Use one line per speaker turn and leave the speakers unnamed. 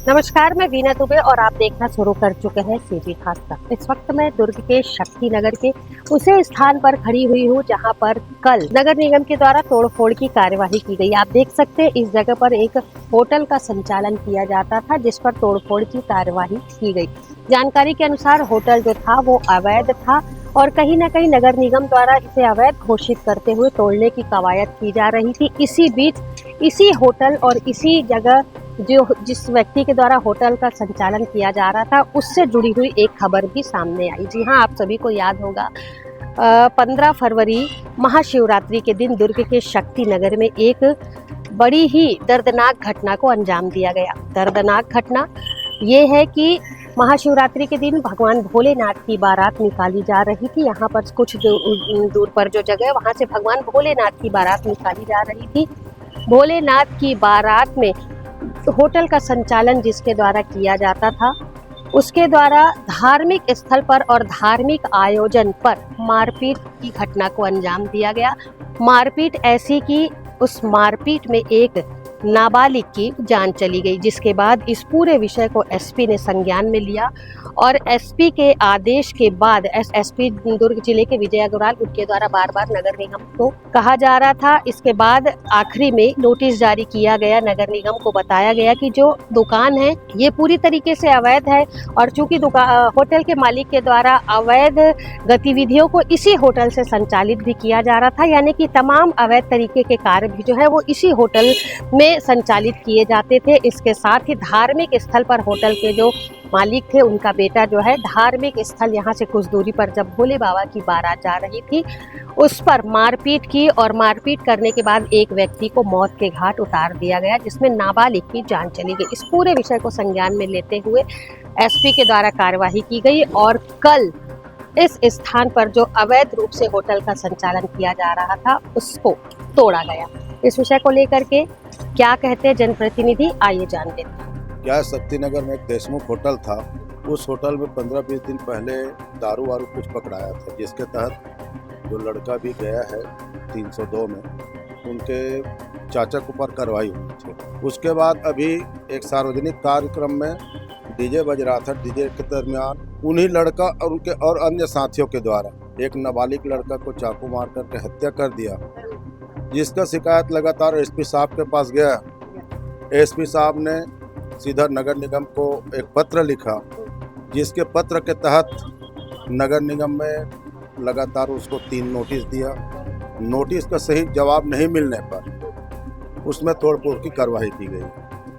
नमस्कार, मैं वीना दुबे और आप देखना शुरू कर चुके हैं सीधी खास तक। इस वक्त मैं दुर्ग के शक्ति नगर के उसी स्थान पर खड़ी हुई हूँ जहाँ पर कल नगर निगम के द्वारा तोड़फोड़ की कार्यवाही की गई। आप देख सकते हैं इस जगह पर एक होटल का संचालन किया जाता था जिस पर तोड़फोड़ की कार्यवाही की गई। जानकारी के अनुसार होटल जो था वो अवैध था और कहीं न कहीं नगर निगम द्वारा इसे अवैध घोषित करते हुए तोड़ने की कवायद की जा रही थी। इसी बीच इसी होटल और इसी जगह जिस व्यक्ति के द्वारा होटल का संचालन किया जा रहा था उससे जुड़ी हुई एक खबर भी सामने आई। जी हाँ, आप सभी को याद होगा 15 फरवरी महाशिवरात्रि के दिन दुर्ग के शक्ति नगर में एक बड़ी ही दर्दनाक घटना को अंजाम दिया गया। दर्दनाक घटना ये है कि महाशिवरात्रि के दिन भगवान भोलेनाथ की बारात निकाली जा रही थी। यहाँ पर कुछ दूर पर जो जगह है वहाँ से भगवान भोलेनाथ की बारात निकाली जा रही थी। भोलेनाथ की बारात में होटल का संचालन जिसके द्वारा किया जाता था उसके द्वारा धार्मिक स्थल पर और धार्मिक आयोजन पर मारपीट की घटना को अंजाम दिया गया। मारपीट ऐसी कि उस मारपीट में एक नाबालिग की जान चली गई, जिसके बाद इस पूरे विषय को एसपी ने संज्ञान में लिया और एसपी के आदेश के बाद एसपी दुर्ग जिले के विजय अग्रवाल उनके द्वारा बार बार नगर निगम को कहा जा रहा था। इसके बाद आखिरी में नोटिस जारी किया गया। नगर निगम को बताया गया कि जो दुकान है ये पूरी तरीके से अवैध है और चूंकि होटल के मालिक के द्वारा अवैध गतिविधियों को इसी होटल से संचालित भी किया जा रहा था, यानी कि तमाम अवैध तरीके के कार्य भी जो है वो इसी होटल में संचालित किए जाते थे। इसके साथ ही धार्मिक स्थल पर होटल के जो मालिक थे उनका बेटा जो है धार्मिक स्थल यहाँ से कुछ दूरी पर जब भोले बाबा की बारात जा रही थी उस पर मारपीट की और मारपीट करने के बाद एक व्यक्ति को मौत के घाट उतार दिया गया जिसमें नाबालिग की जान चली गई। इस पूरे विषय को संज्ञान में लेते हुए एसपी के द्वारा कार्यवाही की गई और कल इस स्थान पर जो अवैध रूप से होटल का संचालन किया जा रहा था उसको तोड़ा गया। इस विषय को लेकर के क्या कहते हैं जनप्रतिनिधि, आइए जान लेते हैं।
क्या शक्ति नगर में एक देशमुख होटल था, उस होटल में 15-20 दिन पहले दारू वारू कुछ पकड़ाया था, जिसके तहत जो लड़का भी गया है 302 में उनके चाचा के ऊपर कार्रवाई हुई थी। उसके बाद अभी एक सार्वजनिक कार्यक्रम में डीजे बज रहा था। डीजे के दरमियान उन्हीं लड़का और उनके और अन्य साथियों के द्वारा एक नाबालिग लड़का को चाकू मार करके हत्या कर दिया, जिसका शिकायत लगातार एसपी साहब के पास गया। एसपी साहब ने सीधा नगर निगम को एक पत्र लिखा, जिसके पत्र के तहत नगर निगम में लगातार उसको 3 नोटिस दिया। नोटिस का सही जवाब नहीं मिलने पर उसमें तोड़फोड़ की कार्रवाई की गई।